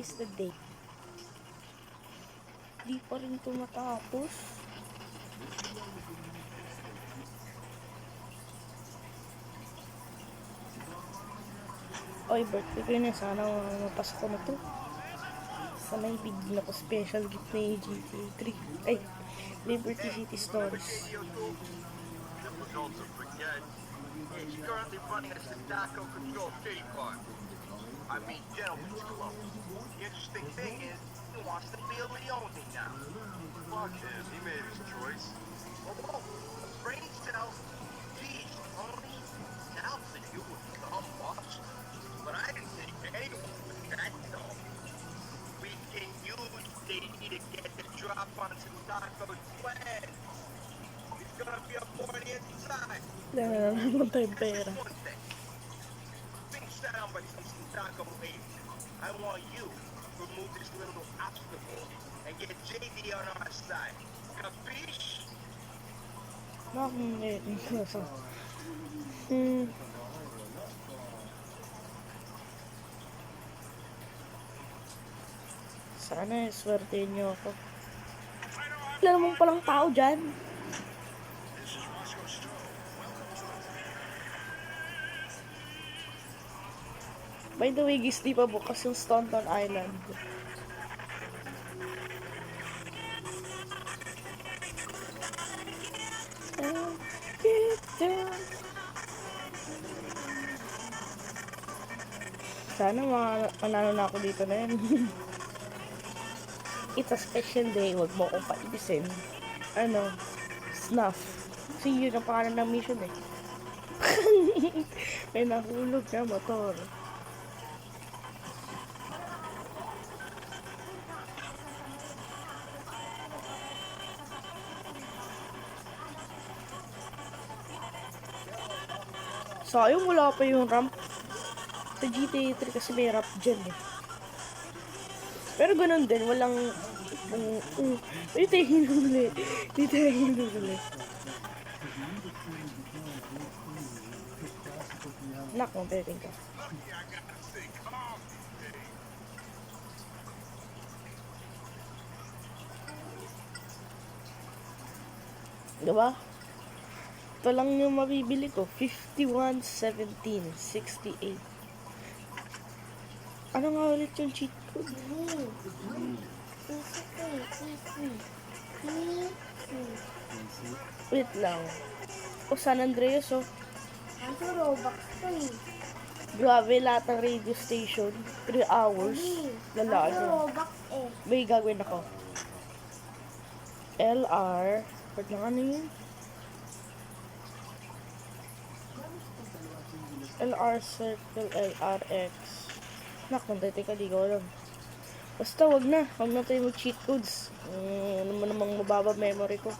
is the day. Di pa rin tumatapos. Oy, birthday ko na. Sana mapasok ko na to. Sana ibigin ako special gift na GTA 3. Ay, Liberty City Stories. He's currently running a Sadako control shitty farm. I mean, Gentleman's Club. The interesting thing is, he wants to be a Leone now. Fuck him, he made his choice. Oh, brain cells. Geez, Tony, now that you would become boss. But I didn't think anyone was that dumb. We can use Davey to get the drop on Sadako's plan. He's gonna be up on the inside. Naman tayong pera. Being set on by some Sadako lady. I want you to remove this little obstacle and get JD on our side. Capiche? Bakit? Sana swerte niyo ako. Wala namang palang tao dyan. By the way, guys, di pa bukas yung Staunton Island. Sana manalo na ako dito na yan. It's a special day. Huwag mo akong paibisin. Snuff. Kasi yun ang pangalan ng mission eh. May nahulog na motor. Sayang wala pa yung ramp sa GTA 3 kasi may ramp dyan eh. Pero ganun din, walang hindi tayo hinuli. Hindi tayo hinuli. Lock mo, pwedeng ka. Diba? Ito lang yung mabibili ko. 51-17-68. Ano nga ulit yung cheat code? Wait lang. O San Andreas oh. Ano Robux to eh? Grabe lahat ng radio station. 3 hours. Lalaki. Ano Robux eh? May gagawin ako. LR. Wait lang, ano yun? LR circle LRX. Naku, teka, di ko alam. Basta wag na tayo mag-cheat codes. Ano mo namang mababa memory ko.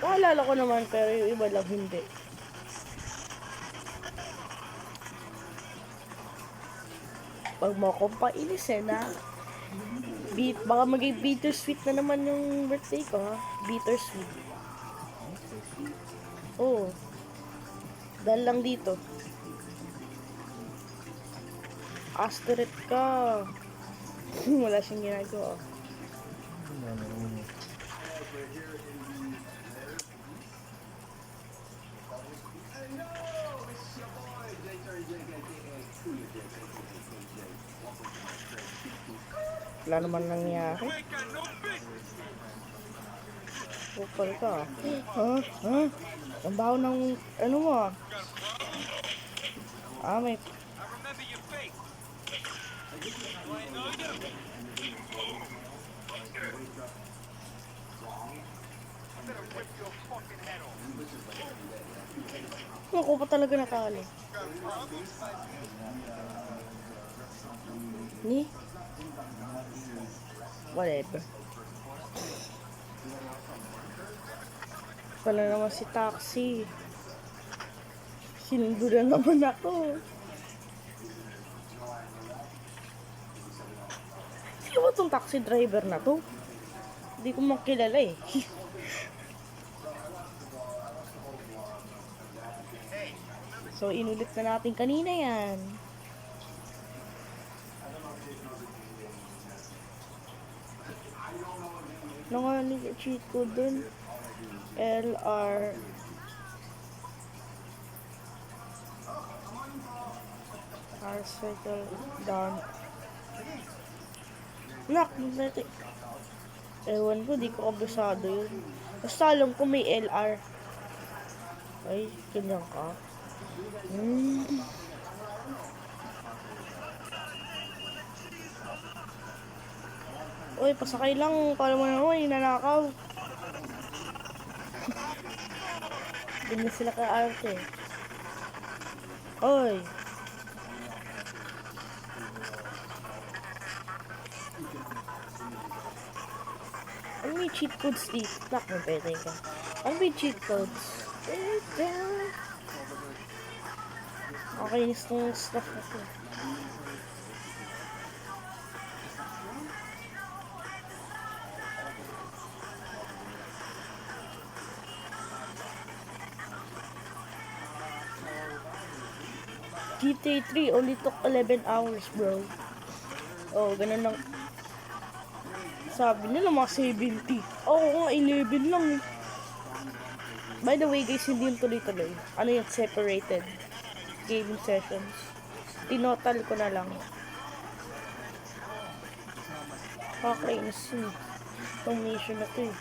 Maalala ko naman, pero yung iba lang hindi. Pag mo akong painisin ha. Baka maging bittersweet na naman yung birthday ko ha. Bittersweet. Oo. Dahil lang dito. Asteroid ka. Wala siyang ginagawa. Wala naman nangyari. Upal ka. Ha? Ang baho ng ano mo ah. May ako pa talaga natalo. Ni? Whatever. Wala naman si taxi. Sinundo na naman ako. Sino ba tong taxi driver na to? Hindi ko makilala eh. So, inulit na natin kanina yan. Ano nga ni cheat code dun? LR. R circle down. Nak, magnetic. Ewan ko, di ko kabisado yun. Basta alam ko may LR. Ay, ganyan ka. Uy, pasakay lang. Kala mo naman, nanakaw. Ganyan sila ka-arte. Uy. Ano may cheat codes dito? Nak, may pwede ka. Ano may cheat codes? Okay, nistong stuff na to. GTA 3 only took 11 hours, bro. Oh, ganun lang. Sabi nila mga 70. Oo, nga 11 lang eh. By the way, guys, hindi yung tuloy-tuloy. Ano yung separated gaming sessions. Tinotal ko na lang. Kakainis yun. Itong mission na to eh.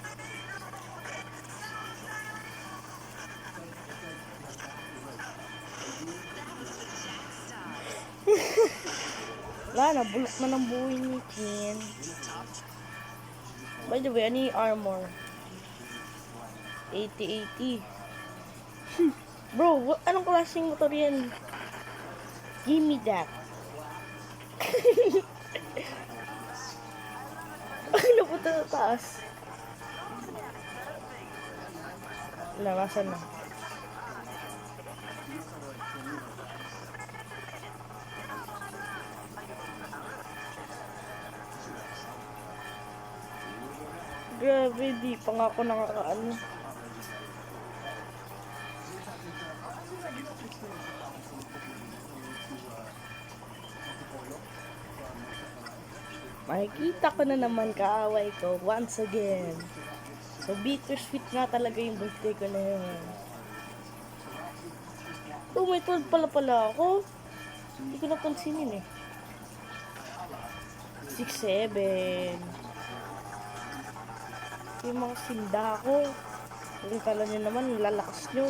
Wala na, bulok na ng buhay ni Ken. By the way, ano yung armor? 80-80. Bro, anong klaseng motor yan? Give me that. Ano po ito sa taas? Namasan na. Grabe, di pa nga ako nakakaano. Makikita ko na naman kaaway ko once again. So bittersweet nga talaga yung birthday ko na yun. Oh, may 12 pala ako. Hindi ko napansinin eh. 6-7. Yung mga sinda ko. Kung kala nyo naman, lalakas nyo.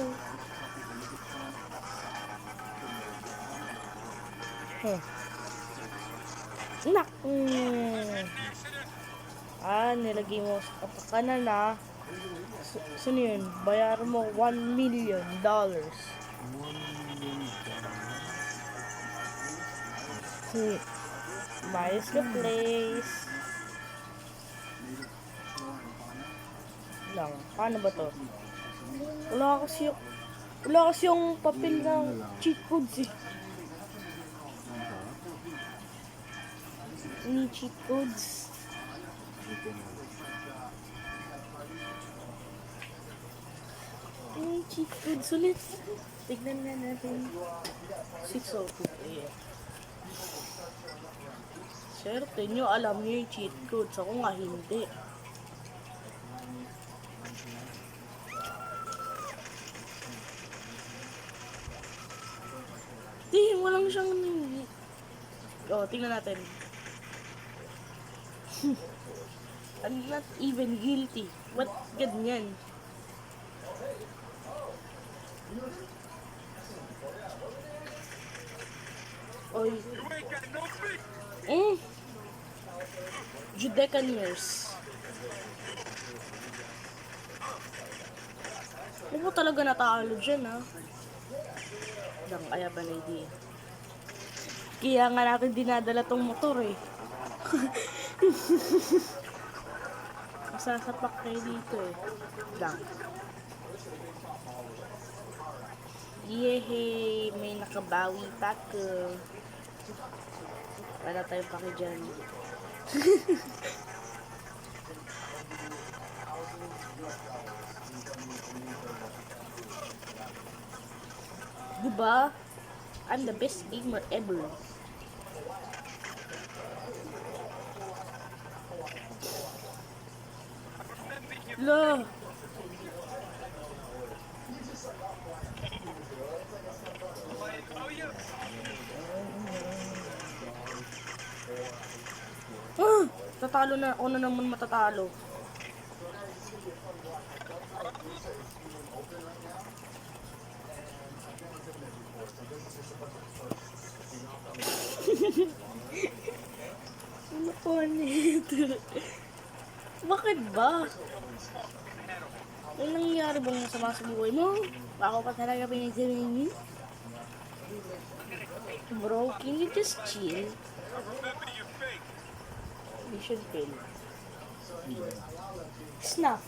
Nak! Nilagay mo sa kapakanan na. Sino yun? Bayaran mo $1 million. Mayos ka place. Lang. Paano ba to? Wala kasi yung papel ng cheat codes eh. Ini cheat codes. Ini cheat codes ulit. Tignan na natin. 602. Yeah. Swerte nyo, alam nyo yung cheat codes. Ako nga hindi. Walang siyang tingnan natin. I'm not even guilty. What ganyan? Oy. Judecan years. Huwag mo talaga natalo dyan, ha? Lang, kaya ba na idea? Kaya nga natin dinadala tong motor, eh. Masasapak kayo dito, eh. Lang. Yehey! May nakabawi pa ko. Wala tayong paki dyan. Diba? I'm the best gamer ever. La. Ah! Tatalo na. Ako na naman matatalo. Ano po nito? Bakit ba? Ano nangyayari bang masama sa buhay mo? Ako pa talaga pinagsabihin. Bro, can you just chill? Mission fail. Snuff.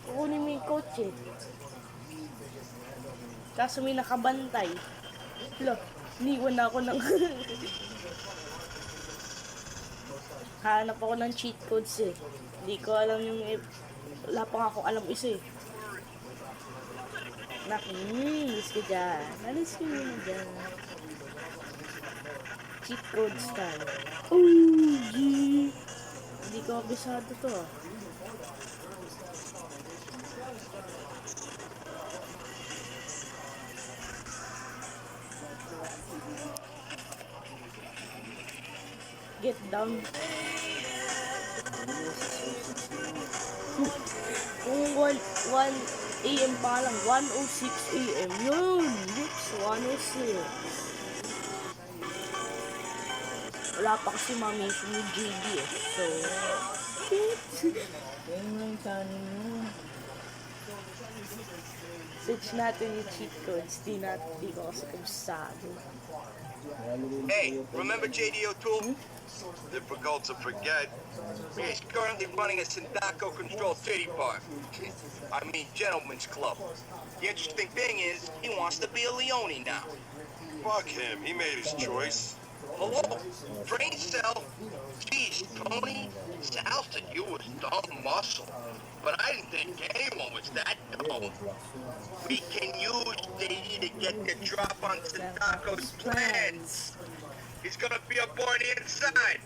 Kukunin mo yung kotse. Kaso may nakabantay. Lo, iniwan ako ng... Hanap ako ng cheat codes eh. Hindi ko alam yung... Wala pa nga akong alam isa eh. Nakinis ka dyan. Alis ka muna dyan. Cheat codes tayo. Oh, gee. Hindi ko abisado to ah. Get down. Kung 1 AM pa lang, 1:06 AM. Yun! Oops, 1:06. Wala pa kasi ma-mention ni JD eh. So, search natin yung cheat codes. Di ko kasi kabisado. Hey, remember JD O'Toole? Difficult to forget. He's currently running a Sindaco-controlled city park. I mean, gentleman's club. The interesting thing is, he wants to be a Leone now. Fuck him. He made his choice. Hello? Brain cell? Jeez, Tony. Sal said you was dumb muscle. But I didn't think anyone was that dumb. We can use JD to get the drop on Sindaco's plans. He's gonna be up on the inside.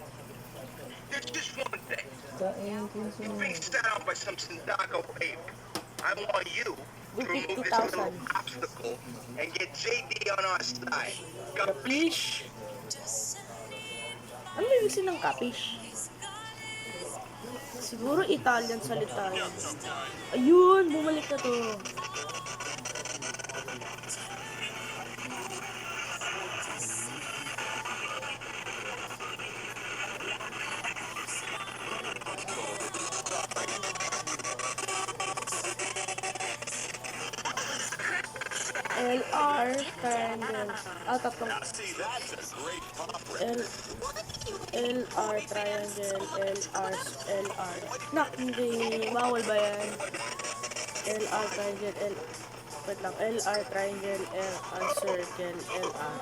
There's just one thing. You're being set up by some Sindaco paper. I want you to remove this little obstacle and get JD on our side. Capiche? Ano ibig sabihin ng capish? Siguro Italian salita yun. Ayun, bumalik na to. LR triangle. Tatlong. LR triangle, LR. Nak, hindi. Bawal ba yan? LR triangle, wait lang. LR triangle, LR circle, LR.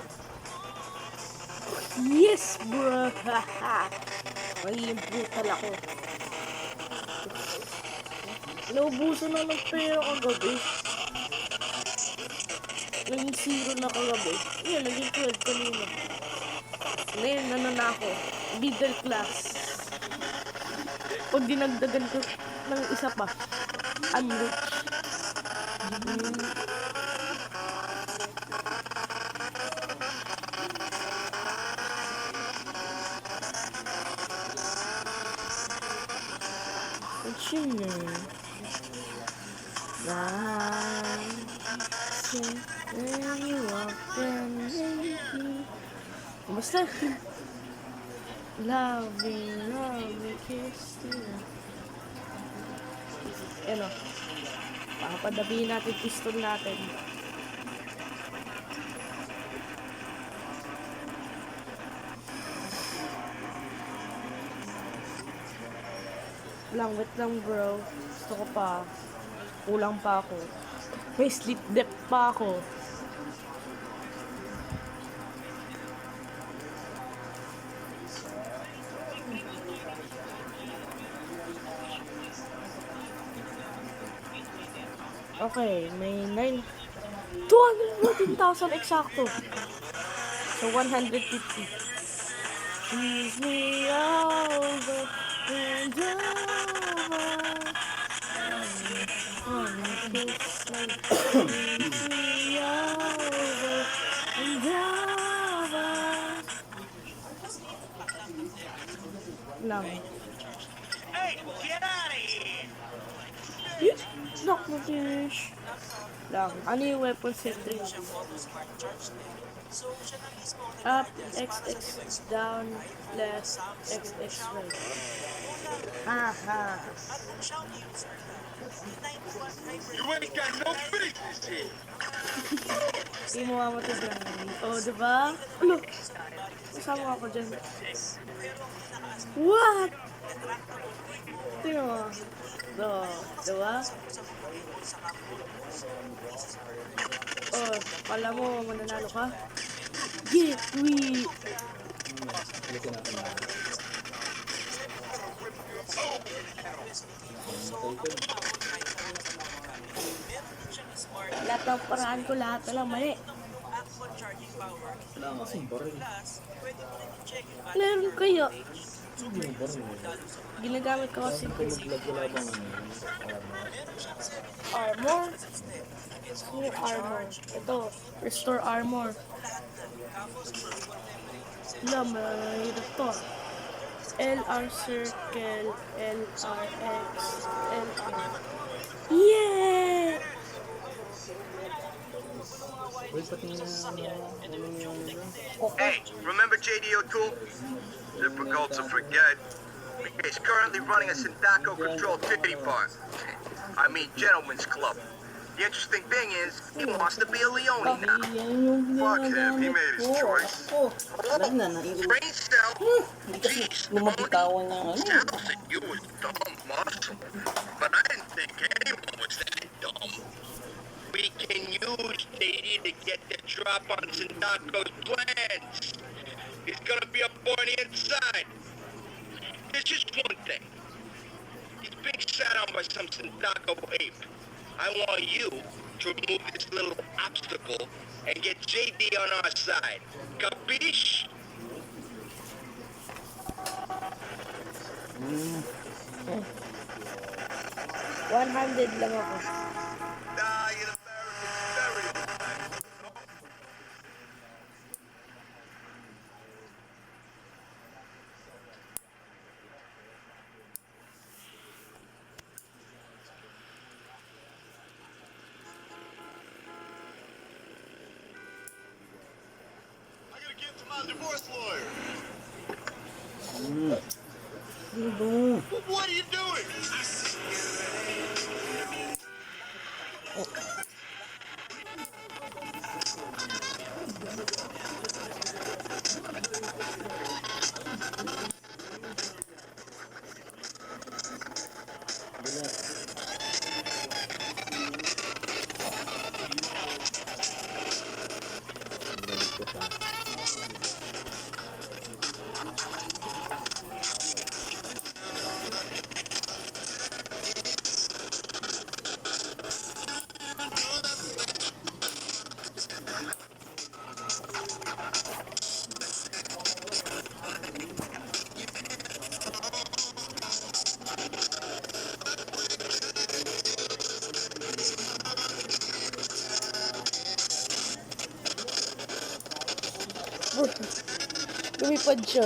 Yes, bro! Haha! Mag-i-brutal ako. Naubusan na ng pera kagabi. Naging 0 na kagabi. Yan, naging 12 kanina. Ngayon, ano na ako? Middle class. Pag dinagdagan ko ng isa pa, I'm rich. What's your name? When you walk down basta love me, kiss you. Ano? Papadabihin natin pistol natin. Wait lang bro. Gusto ko pa. Kulang pa ako. May sleep debt pa ako. Okay, may 214,000 eksakto. So, 150. Choose me over and over. Lang. Hey, get out of here! Knock mo fish. Lang. Ano yung weapon set tree? Up, XX, down, left, XX, right. Haha. You ain't got no business here! Hindi mo mamatid lang. O, diba? Ano? Kasama ako dyan. What? Tingnan mo. Diba? Oh, kala mo mananalo ka? Get we! Lahat ng paraan ko, lahat na lang mali. Wala nga kasing baril. Meron kaya. Hindi mo baril. Ginagamit ko kasi Kung maglag wala bang armor. Yung armor. Ito, restore armor. Wala, mahirap to. LR circle, LRX, LR. Yeah! Wait, pati na Hey, remember J.D. O'Toole? Difficult to forget. He's currently running a Sindaco-controlled titty bar. I mean, gentlemen's club. The interesting thing is, he wants to be a Leone now. Fuck him. He made his choice. Alam na, naiulit. Brain cell? Hindi kasi Jeez, lumabitawan ng ano. Sounds like you was dumb, muscle. But I didn't think anyone was that dumb. We can use JD to get the drop on Sindaco's plans. He's gonna be up on the inside. There's just one thing. He's being sat on by some Sindaco ape. I want you to remove this little obstacle and get JD on our side. Capiche? 100 lang ako. Nah, you're very nice. I gotta get to my divorce lawyer. What are you doing? Lumipad siya.